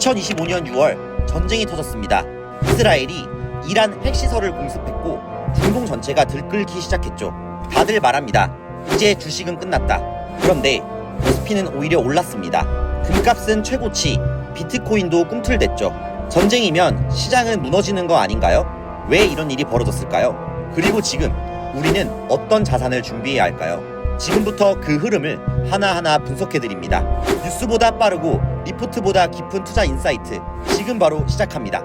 2025년 6월 전쟁이 터졌습니다. 이스라엘이 이란 핵시설을 공습했고 중동 전체가 들끓기 시작했죠. 다들 말합니다. 이제 주식은 끝났다. 그런데 코스피는 오히려 올랐습니다. 금값은 최고치, 비트코인도 꿈틀댔죠. 전쟁이면 시장은 무너지는 거 아닌가요? 왜 이런 일이 벌어졌을까요? 그리고 지금 우리는 어떤 자산을 준비해야 할까요? 지금부터 그 흐름을 하나하나 분석해드립니다. 뉴스보다 빠르고 리포트보다 깊은 투자 인사이트, 지금 바로 시작합니다.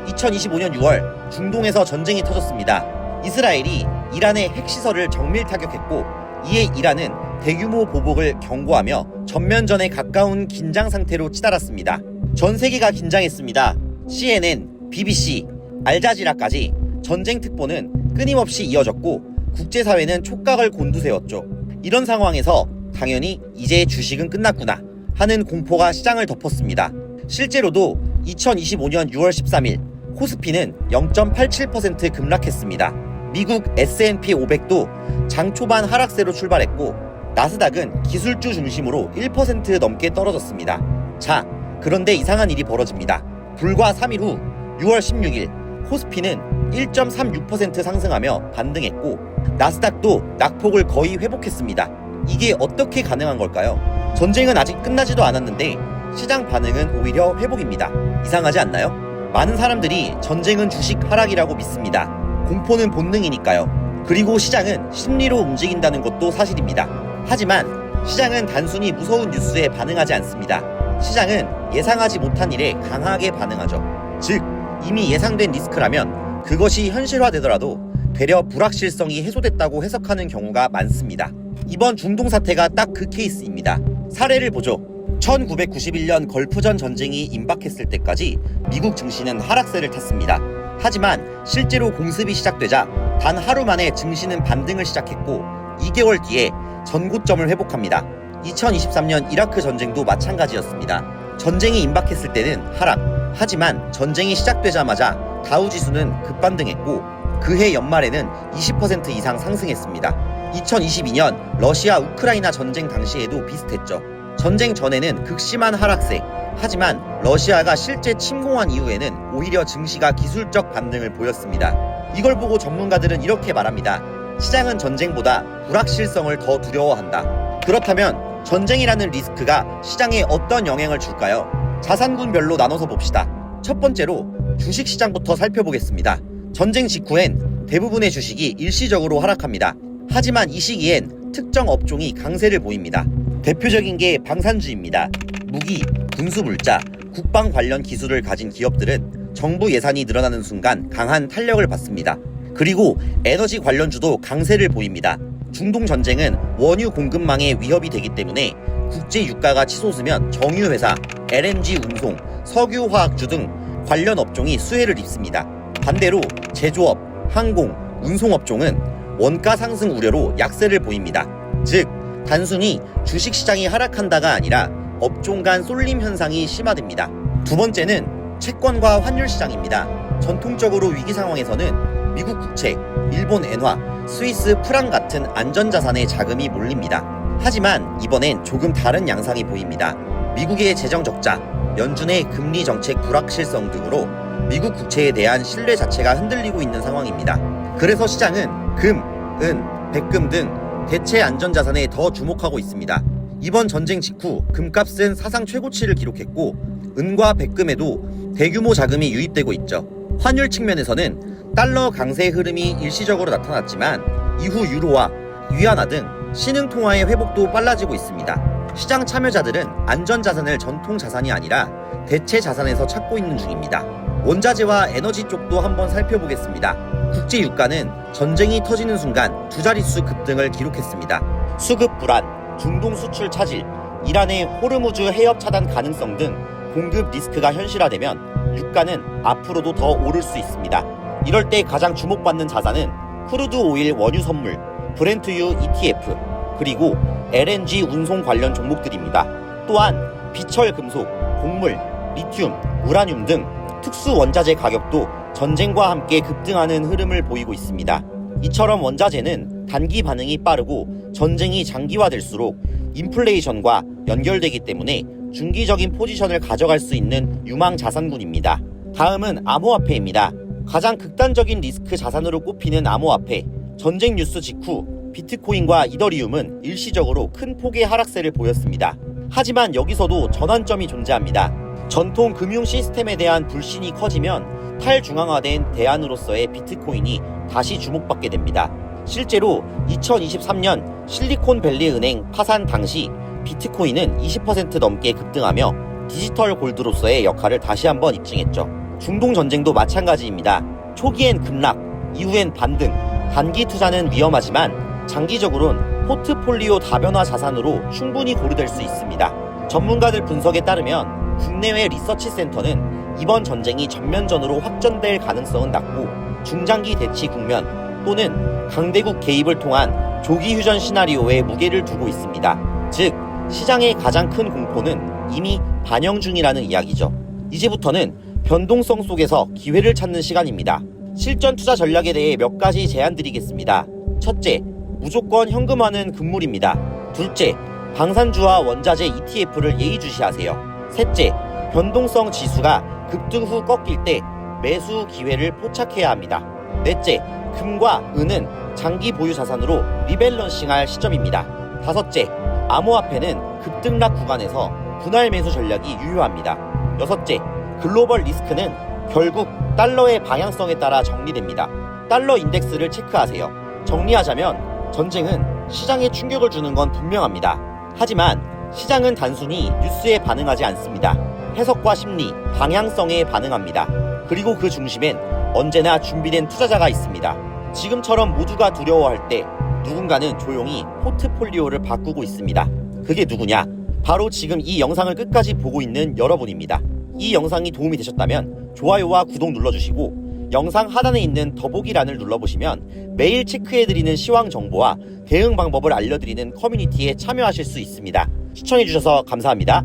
2025년 6월 중동에서 전쟁이 터졌습니다. 이스라엘이 이란의 핵시설을 정밀 타격했고, 이에 이란은 대규모 보복을 경고하며 전면전에 가까운 긴장 상태로 치달았습니다. 전 세계가 긴장했습니다. CNN, BBC, 알자지라까지 전쟁 특보는 끊임없이 이어졌고 국제사회는 촉각을 곤두세웠죠. 이런 상황에서 당연히 이제 주식은 끝났구나 하는 공포가 시장을 덮었습니다. 실제로도 2025년 6월 13일 코스피는 0.87% 급락했습니다. 미국 S&P 500도 장 초반 하락세로 출발했고 나스닥은 기술주 중심으로 1% 넘게 떨어졌습니다. 자, 그런데 이상한 일이 벌어집니다. 불과 3일 후 6월 16일 코스피는 1.36% 상승하며 반등했고 나스닥도 낙폭을 거의 회복했습니다. 이게 어떻게 가능한 걸까요? 전쟁은 아직 끝나지도 않았는데 시장 반응은 오히려 회복입니다. 이상하지 않나요? 많은 사람들이 전쟁은 주식 하락이라고 믿습니다. 공포는 본능이니까요. 그리고 시장은 심리로 움직인다는 것도 사실입니다. 하지만 시장은 단순히 무서운 뉴스에 반응하지 않습니다. 시장은 예상하지 못한 일에 강하게 반응하죠. 즉, 이미 예상된 리스크라면 그것이 현실화되더라도 되려 불확실성이 해소됐다고 해석하는 경우가 많습니다. 이번 중동 사태가 딱 그 케이스입니다. 사례를 보죠. 1991년 걸프전 전쟁이 임박했을 때까지 미국 증시는 하락세를 탔습니다. 하지만 실제로 공습이 시작되자 단 하루 만에 증시는 반등을 시작했고 2개월 뒤에 전고점을 회복합니다. 2023년 이라크 전쟁도 마찬가지였습니다. 전쟁이 임박했을 때는 하락, 하지만 전쟁이 시작되자마자 다우지수는 급반등했고 그해 연말에는 20% 이상 상승했습니다. 2022년 러시아 우크라이나 전쟁 당시에도 비슷했죠. 전쟁 전에는 극심한 하락세, 하지만 러시아가 실제 침공한 이후에는 오히려 증시가 기술적 반등을 보였습니다. 이걸 보고 전문가들은 이렇게 말합니다. 시장은 전쟁보다 불확실성을 더 두려워한다. 그렇다면 전쟁이라는 리스크가 시장에 어떤 영향을 줄까요? 자산군별로 나눠서 봅시다. 첫 번째로 주식시장부터 살펴보겠습니다. 전쟁 직후엔 대부분의 주식이 일시적으로 하락합니다. 하지만 이 시기엔 특정 업종이 강세를 보입니다. 대표적인 게 방산주입니다. 무기, 군수물자, 국방 관련 기술을 가진 기업들은 정부 예산이 늘어나는 순간 강한 탄력을 받습니다. 그리고 에너지 관련주도 강세를 보입니다. 중동 전쟁은 원유 공급망에 위협이 되기 때문에 국제 유가가 치솟으면 정유회사, LNG 운송, 석유화학주 등 관련 업종이 수혜를 입습니다. 반대로 제조업, 항공, 운송업종은 원가 상승 우려로 약세를 보입니다. 즉, 단순히 주식시장이 하락한다가 아니라 업종 간 쏠림 현상이 심화됩니다. 두 번째는 채권과 환율시장입니다. 전통적으로 위기 상황에서는 미국 국채, 일본 엔화, 스위스 프랑 같은 안전자산에 자금이 몰립니다. 하지만 이번엔 조금 다른 양상이 보입니다. 미국의 재정적자, 연준의 금리 정책 불확실성 등으로 미국 국채에 대한 신뢰 자체가 흔들리고 있는 상황입니다. 그래서 시장은 금, 은, 백금 등 대체 안전자산에 더 주목하고 있습니다. 이번 전쟁 직후 금값은 사상 최고치를 기록했고 은과 백금에도 대규모 자금이 유입되고 있죠. 환율 측면에서는 달러 강세 흐름이 일시적으로 나타났지만 이후 유로와 위안화 등 신흥통화의 회복도 빨라지고 있습니다. 시장 참여자들은 안전자산을 전통자산이 아니라 대체 자산에서 찾고 있는 중입니다. 원자재와 에너지 쪽도 한번 살펴보겠습니다. 국제 유가는 전쟁이 터지는 순간 두 자릿수 급등을 기록했습니다. 수급 불안, 중동 수출 차질, 이란의 호르무즈 해협 차단 가능성 등 공급 리스크가 현실화되면 유가는 앞으로도 더 오를 수 있습니다. 이럴 때 가장 주목받는 자산은 크루드 오일 원유 선물, 브렌트유 ETF, 그리고 LNG 운송 관련 종목들입니다. 또한 비철 금속, 곡물, 리튬, 우라늄 등 특수 원자재 가격도 전쟁과 함께 급등하는 흐름을 보이고 있습니다. 이처럼 원자재는 단기 반응이 빠르고 전쟁이 장기화될수록 인플레이션과 연결되기 때문에 중기적인 포지션을 가져갈 수 있는 유망 자산군입니다. 다음은 암호화폐입니다. 가장 극단적인 리스크 자산으로 꼽히는 암호화폐. 전쟁 뉴스 직후 비트코인과 이더리움은 일시적으로 큰 폭의 하락세를 보였습니다. 하지만 여기서도 전환점이 존재합니다. 전통 금융 시스템에 대한 불신이 커지면 탈중앙화된 대안으로서의 비트코인이 다시 주목받게 됩니다. 실제로 2023년 실리콘밸리 은행 파산 당시 비트코인은 20% 넘게 급등하며 디지털 골드로서의 역할을 다시 한번 입증했죠. 중동 전쟁도 마찬가지입니다. 초기엔 급락, 이후엔 반등. 단기 투자는 위험하지만 장기적으로는 포트폴리오 다변화 자산으로 충분히 고려될 수 있습니다. 전문가들 분석에 따르면 국내외 리서치 센터는 이번 전쟁이 전면전으로 확전될 가능성은 낮고 중장기 대치 국면 또는 강대국 개입을 통한 조기 휴전 시나리오에 무게를 두고 있습니다. 즉, 시장의 가장 큰 공포는 이미 반영 중이라는 이야기죠. 이제부터는 변동성 속에서 기회를 찾는 시간입니다. 실전 투자 전략에 대해 몇 가지 제안드리겠습니다. 첫째, 무조건 현금화는 금물입니다. 둘째, 방산주와 원자재 ETF를 예의주시하세요. 셋째, 변동성 지수가 급등 후 꺾일 때 매수 기회를 포착해야 합니다. 넷째, 금과 은은 장기 보유 자산으로 리밸런싱할 시점입니다. 다섯째, 암호화폐는 급등락 구간에서 분할 매수 전략이 유효합니다. 여섯째, 글로벌 리스크는 결국 달러의 방향성에 따라 정리됩니다. 달러 인덱스를 체크하세요. 정리하자면 전쟁은 시장에 충격을 주는 건 분명합니다. 하지만 시장은 단순히 뉴스에 반응하지 않습니다. 해석과 심리, 방향성에 반응합니다. 그리고 그 중심엔 언제나 준비된 투자자가 있습니다. 지금처럼 모두가 두려워할 때 누군가는 조용히 포트폴리오를 바꾸고 있습니다. 그게 누구냐? 바로 지금 이 영상을 끝까지 보고 있는 여러분입니다. 이 영상이 도움이 되셨다면 좋아요와 구독 눌러주시고 영상 하단에 있는 더보기란을 눌러보시면 매일 체크해드리는 시황 정보와 대응 방법을 알려드리는 커뮤니티에 참여하실 수 있습니다. 시청해주셔서 감사합니다.